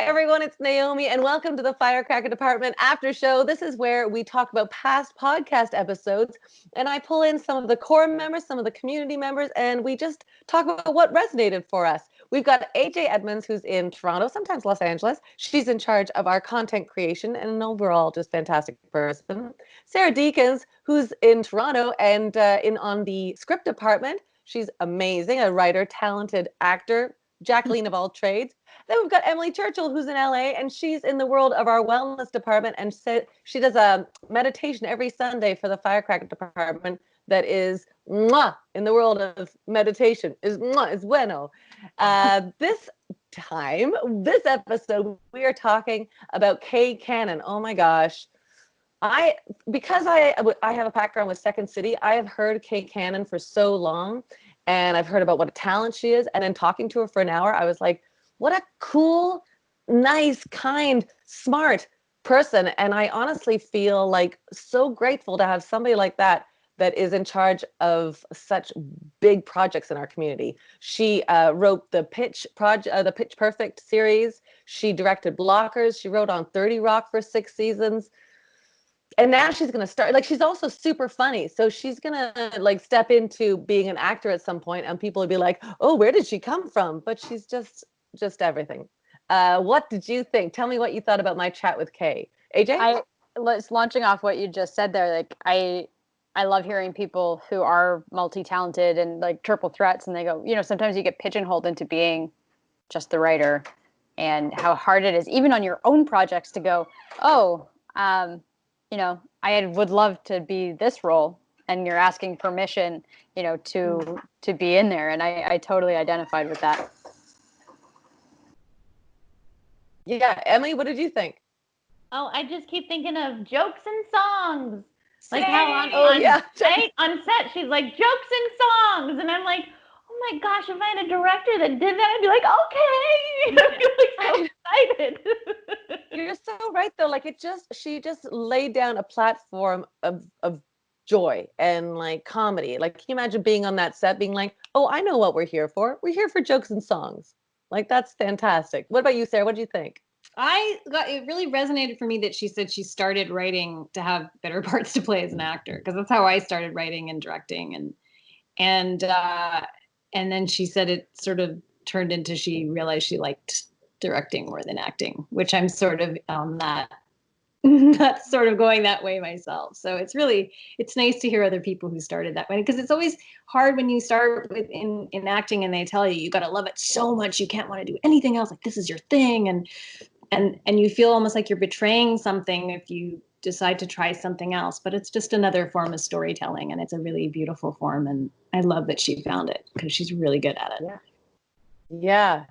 everyone, it's Naomi, and welcome to the Firecracker Aftershow. This is where we talk about past podcast episodes, and I pull in some of the core members, some of the community members, and we just talk about what resonated for us. We've got AJ Edmonds, who's in Toronto, sometimes Los Angeles. She's in charge of our content creation and an overall just fantastic person. Sarah Deakins, who's in Toronto and on the script department. She's amazing, a writer, talented actor, Jacqueline of all trades. Then we've got Emily Churchill, who's in LA, and she's in the world of our wellness department, and she does a meditation every Sunday for the Firecracker department that is mwah, in the world of meditation, is mwah, is bueno. This episode, we are talking about Kay Cannon. Oh my gosh. Because I have a background with Second City, I have heard Kay Cannon for so long, and I've heard about what a talent she is, and then talking to her for an hour, I was like, what a cool, nice, kind, smart person. And I honestly feel like so grateful to have somebody like that is in charge of such big projects in our community. She wrote the Pitch Perfect series. She directed Blockers. She wrote on 30 Rock for 6 seasons. And now she's going to start, like, she's also super funny. So she's going to like step into being an actor at some point, and people will be like, oh, where did she come from? But she's just everything. What did you think? Tell me what you thought about my chat with Kay. AJ? Launching off what you just said there, like I love hearing people who are multi-talented and like triple threats, and they go, sometimes you get pigeonholed into being just the writer, and how hard it is, even on your own projects, to go, I would love to be this role, and you're asking permission, to be in there. And I totally identified with that. Yeah, Emily, what did you think? Oh, I just keep thinking of jokes and songs. Same. Like how on set, she's like, jokes and songs. And I'm like, oh my gosh, if I had a director that did that, I'd be like, okay. I'd be like so excited. You're so right, though. Like she just laid down a platform of joy and like comedy. Like, can you imagine being on that set being like, oh, I know what we're here for. We're here for jokes and songs. Like, that's fantastic. What about you, Sarah? What do you think? It really resonated for me that she said she started writing to have better parts to play as an actor, because that's how I started writing and directing, and then she said it sort of turned into, she realized she liked directing more than acting, which I'm sort of on that that's sort of going that way myself. So it's nice to hear other people who started that way, because it's always hard when you start in acting and they tell you got to love it so much you can't want to do anything else, like this is your thing, and you feel almost like you're betraying something if you decide to try something else. But it's just another form of storytelling, and it's a really beautiful form, and I love that she found it, because she's really good at it. Yeah,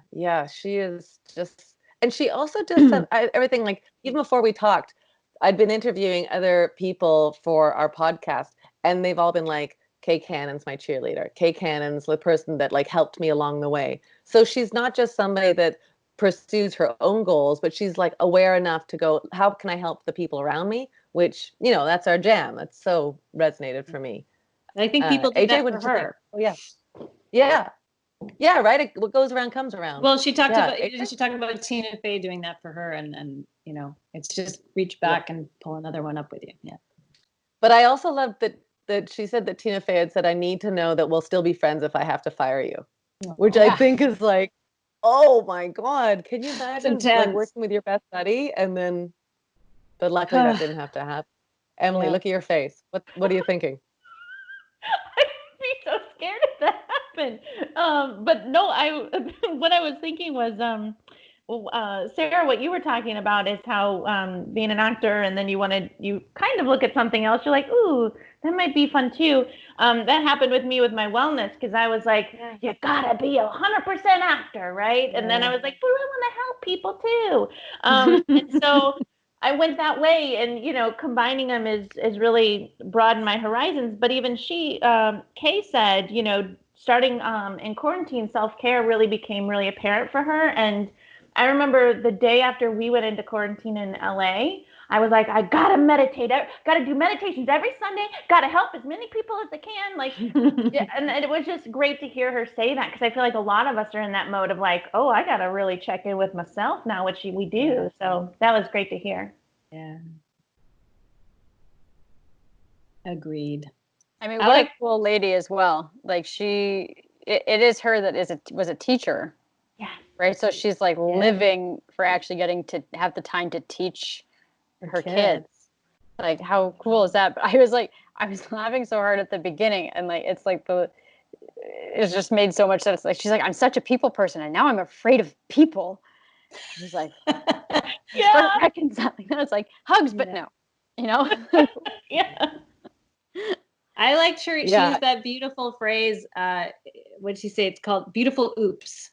she is just, and she also does everything. Like, even before we talked, I'd been interviewing other people for our podcast, and they've all been like, Kay Cannon's my cheerleader. Kay Cannon's the person that like helped me along the way. So she's not just somebody that pursues her own goals, but she's like aware enough to go, how can I help the people around me? Which, that's our jam. That's so resonated for me. And I think people did AJ, that for her. Oh, yeah, right. What goes around comes around. Well, she talked about Tina Fey doing that for her, and it's just reach back and pull another one up with you. Yeah. But I also love that she said that Tina Fey had said, I need to know that we'll still be friends if I have to fire you, which I think is like, oh my God, can you imagine like working with your best buddy but luckily that didn't have to happen. Emily, look at your face. What are you thinking? I'd be so scared if that happened. But no, what I was thinking was, Sarah, what you were talking about is how being an actor, and then you kind of look at something else. You're like, ooh, that might be fun too. That happened with me with my wellness, because I was like, you gotta be 100% actor, right? And then I was like, but I want to help people too. And so I went that way, and combining them is really broadened my horizons. But even Kay said, starting in quarantine, self-care really became really apparent for her. And I remember the day after we went into quarantine in LA, I was like, I gotta meditate, gotta do meditations every Sunday, gotta help as many people as I can. Like, yeah, and it was just great to hear her say that, because I feel like a lot of us are in that mode of like, oh, I gotta really check in with myself now, which we do. Yeah. So that was great to hear. Yeah. Agreed. I mean, I what like- a cool lady as well. Like it is her that was a teacher, Yeah. right? So she's like living for actually getting to have the time to teach her kids. Like, how cool is that? But I was laughing so hard at the beginning, and like it's just made so much sense. Like, she's like, I'm such a people person, and now I'm afraid of people. I was like, start reconciling that. It's like hugs, but no, you know. Yeah. I liked her. She used that beautiful phrase. What did she say? It's called beautiful oops,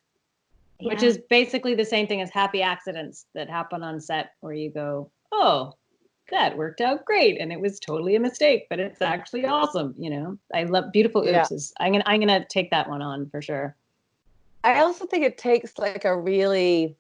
which is basically the same thing as happy accidents that happen on set, where you go, oh, that worked out great, and it was totally a mistake, but it's actually awesome. You know, I love beautiful oops. I'm gonna take that one on for sure. I also think it takes like a really,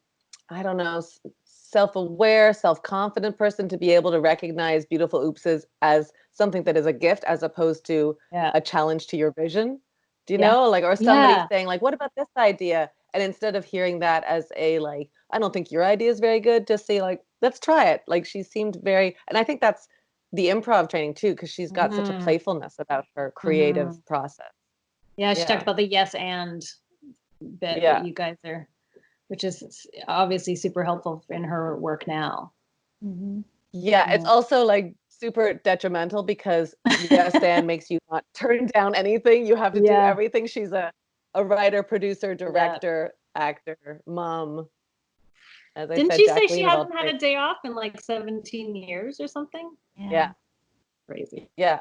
I don't know, self-aware, self-confident person to be able to recognize beautiful oopses as something that is a gift as opposed to a challenge to your vision. Do you know? Like, or somebody saying like, what about this idea? And instead of hearing that as a like, I don't think your idea is very good, just say like, let's try it. Like, she seemed very, and I think that's the improv training too, because she's got such a playfulness about her creative process. Yeah, she talked about the yes and bit that you guys are, which is obviously super helpful in her work now. Yeah, it's also like super detrimental because yes and makes you not turn down anything. You have to do everything. She's a writer, producer, director, actor, mom. As I Didn't said, she say Jacqueline she of all hasn't had a day off in like 17 years or something? Yeah. Crazy. Yeah.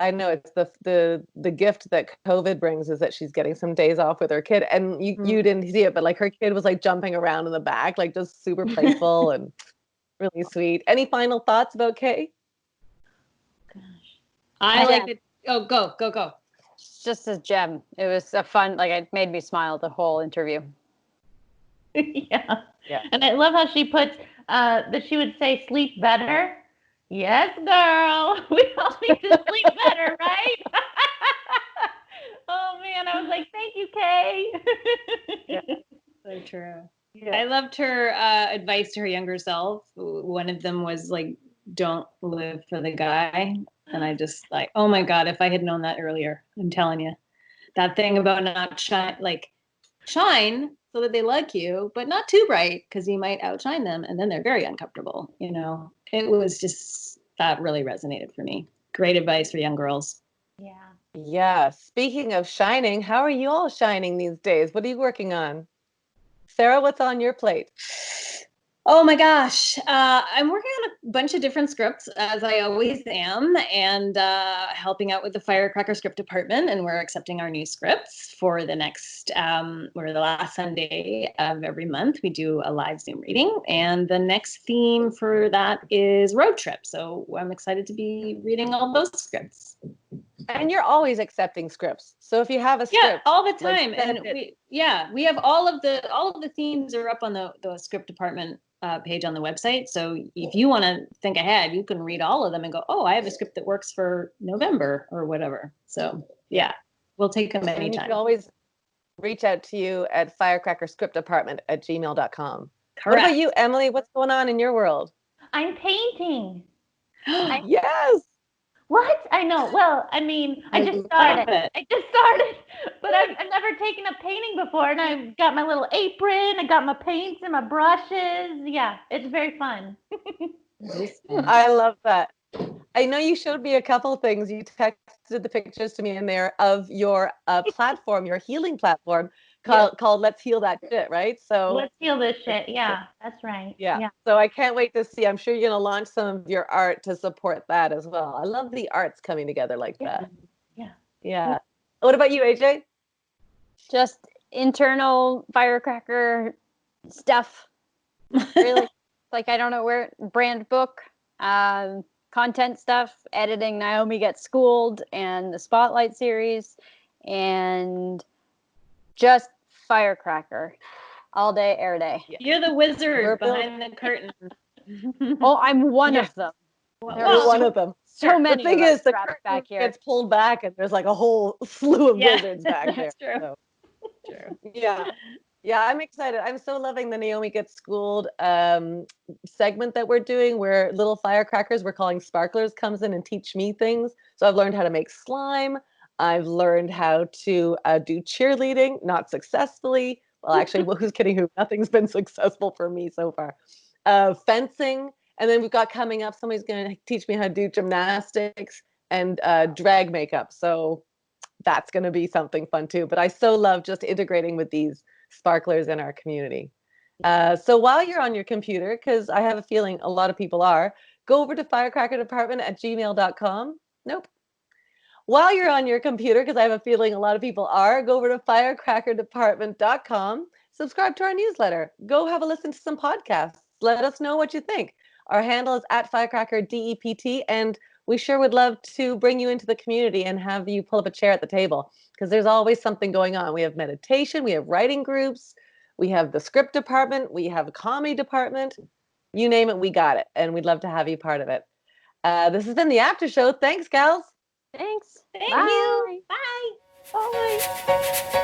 I know it's the gift that COVID brings is that she's getting some days off with her kid. And you didn't see it, but like her kid was like jumping around in the back, like just super playful and really sweet. Any final thoughts about Kay? I like it. Oh, go. Just a gem. It was a fun, like, it made me smile the whole interview. Yeah. And I love how she puts that she would say sleep better. Yes, girl. We all need to sleep better, right? Oh man, I was like, thank you, Kay. So true. I loved her advice to her younger self. One of them was like, don't live for the guy. And I just like, oh my God, if I had known that earlier, I'm telling you, that thing about not shine so that they like you, but not too bright because you might outshine them and then they're very uncomfortable. You know, it was just, that really resonated for me. Great advice for young girls. Yeah. Speaking of shining, how are you all shining these days? What are you working on? Sarah, what's on your plate? Oh my gosh. I'm working on a bunch of different scripts, as I always am, and helping out with the Firecracker script department. And we're accepting our new scripts for the next, or the last Sunday of every month. We do a live Zoom reading. And the next theme for that is road trip. So I'm excited to be reading all those scripts. And you're always accepting scripts. So if you have a script, all the time, like, and we have all of the themes are up on the script department page on the website. So if you want to think ahead, you can read all of them and go, oh, I have a script that works for November or whatever. So we'll take them anytime. And you can always reach out to you at firecrackerscriptdepartment@gmail.com. Correct. What about you, Emily? What's going on in your world? I'm painting. Yes. What? I know. Well, I mean, I just started, but I've never taken up painting before, and I've got my little apron, I got my paints and my brushes. Yeah, it's very fun. I love that. I know you showed me a couple things. You texted the pictures to me in there of your platform, your healing platform called Let's Heal That Shit, right? So let's heal this shit. Yeah, that's right. Yeah. So I can't wait to see. I'm sure you're going to launch some of your art to support that as well. I love the arts coming together like that. Yeah. What about you, AJ? Just internal Firecracker stuff. Really, like, I don't know where, brand book, content stuff, editing Naomi Gets Schooled and the Spotlight series, and just Firecracker all day, air day. You're the wizard behind the curtain. Oh, I'm one Yeah. of them. There You're are one of them. so many The thing of us is, the trapped curtain back here. gets pulled back, and there's like a whole slew of Yeah, wizards back there. that's true. So, yeah. Yeah, I'm excited. I'm so loving the Naomi Gets Schooled segment that we're doing where little firecrackers we're calling sparklers comes in and teach me things. So I've learned how to make slime. I've learned how to do cheerleading, not successfully. Well, actually, who's kidding who? Nothing's been successful for me so far. Fencing. And then we've got coming up, somebody's going to teach me how to do gymnastics and drag makeup. So that's going to be something fun too. But I so love just integrating with these sparklers in our community. So while you're on your computer, because I have a feeling a lot of people are, go over to firecrackerdepartment@gmail.com. Nope. While you're on your computer, because I have a feeling a lot of people are, go over to firecrackerdepartment.com. Subscribe to our newsletter. Go have a listen to some podcasts. Let us know what you think. Our handle is @firecrackerDEPT, and we sure would love to bring you into the community and have you pull up a chair at the table because there's always something going on. We have meditation, we have writing groups, we have the script department, we have a comedy department. You name it, we got it, and we'd love to have you part of it. This has been the After Show. Thanks, gals. Thanks. Thank Bye. you. Bye. Bye.